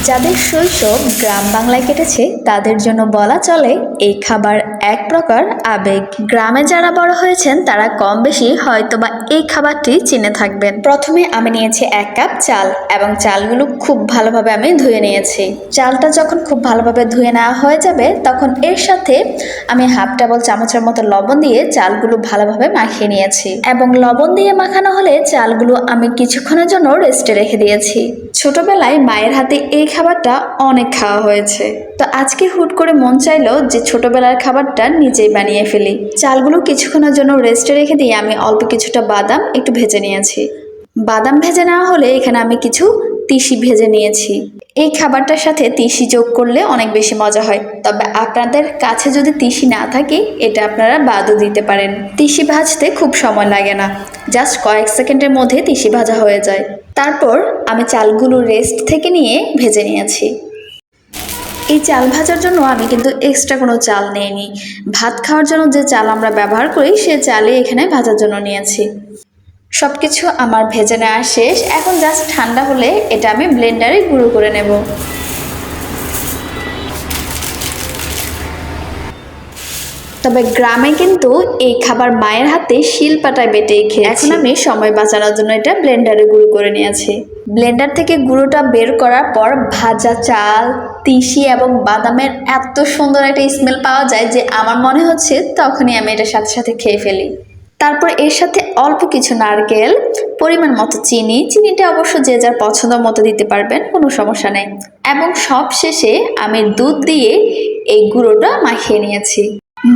যাদের শৈশব গ্রাম বাংলায় কেটেছে তাদের জন্য বলা চলে এই খাবার এক প্রকার আবেগ। গ্রামে যারা বড় হয়েছেন তারা কম বেশি হয়তোবা এই খাবারটি চিনে থাকবেন। প্রথমে আমি নিয়েছি 1 কাপ চাল এবং চালগুলো খুব ভালোভাবে আমি ধুয়ে নিয়েছি। চালটা যখন খুব ভালোভাবে ধুয়ে নেওয়া হয়ে যাবে তখন এর সাথে আমি হাফ টেবিল চামচের মতো লবণ দিয়ে চালগুলো ভালোভাবে মাখিয়ে নিয়েছি এবং লবণ দিয়ে মাখানো হলে চালগুলো আমি কিছুক্ষণের জন্য রেস্টে রেখে দিয়েছি। ছোটবেলায় মায়ের হাতে এই খাবারটা অনেক খাওয়া হয়েছে, তো আজকে হুট করে মন চাইলো যে ছোটবেলার খাবারটা নিজেই বানিয়ে ফেলি। চালগুলো কিছুক্ষণের জন্য রেস্টে রেখে দিয়ে আমি অল্প কিছুটা বাদাম একটু ভেজে নিয়েছি। বাদাম ভেজে নেওয়া হলে এখানে আমি কিছু তিসি ভেজে নিয়েছি। এই খাবারটার সাথে তিসি যোগ করলে অনেক বেশি মজা হয়, তবে আপনাদের কাছে যদি তিসি না থাকে এটা আপনারা বাদও দিতে পারেন। তিসি ভাজতে খুব সময় লাগে না, জাস্ট কয়েক সেকেন্ডের মধ্যে তিসি ভাজা হয়ে যায়। তারপর আমি চালগুলো রেস্ট থেকে নিয়ে ভেজে নিয়েছি। এই চাল ভাজার জন্য আমি কিন্তু এক্সট্রা কোনো চাল নিইনি। ভাত খাওয়ার জন্য যে চাল আমরা ব্যবহার করি সে চালই এখানে ভাজার জন্য নিয়েছি। সব কিছু আমার ভেজে নেওয়া শেষ, এখন জাস্ট ঠান্ডা হলে এটা আমি ব্লেন্ডারে গুঁড়ো করে নেব। তবে গ্রামে কিন্তু এই খাবার মায়ের হাতে শিলপাটায় বেটেই খেয়েছি। এখন আমি সময় বাঁচানোর জন্য এটা ব্লেন্ডারে গুঁড়ো করে নিয়েছি। ব্লেন্ডার থেকে গুঁড়োটা বের করার পর ভাজা চাল, তিসি এবং বাদামের এত সুন্দর একটা স্মেল পাওয়া যায় যে আমার মনে হচ্ছে তখনই আমি এটার সাথে সাথে খেয়ে ফেলি। তারপর এর সাথে অল্প কিছু নারকেল, পরিমাণ মতো চিনিটা অবশ্য যে যার পছন্দ মতো দিতে পারবেন, কোনো সমস্যা নেই। এবং সব শেষে আমি দুধ দিয়ে এই গুঁড়োটা মাখিয়ে নিয়েছি।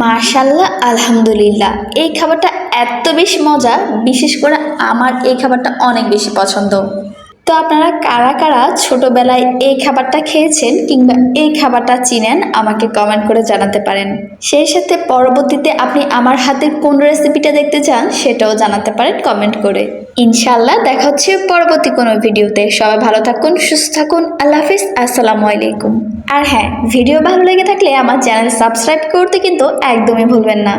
মাশাল্লাহ, আলহামদুলিল্লাহ, এই খাবারটা এত বেশি মজা, বিশেষ করে আমার এই খাবারটা অনেক বেশি পছন্দ। তো আপনারা কারা কারা ছোটবেলায় এই খাবারটা খেয়েছেন কিংবা এই খাবারটা চিনেন আমাকে কমেন্ট করে জানাতে পারেন। সেই সাথে পরবর্তীতে আপনি আমার হাতের কোন রেসিপিটা দেখতে চান সেটাও জানাতে পারেন কমেন্ট করে। ইনশাল্লাহ দেখা হচ্ছে পরবর্তী কোনো ভিডিওতে। সবাই ভালো থাকুন, সুস্থ থাকুন। আল্লাহ হাফিজ, আসসালামু আলাইকুম। আর হ্যাঁ, ভিডিও ভালো লেগে থাকলে আমার চ্যানেল সাবস্ক্রাইব করতে কিন্তু একদমই ভুলবেন না।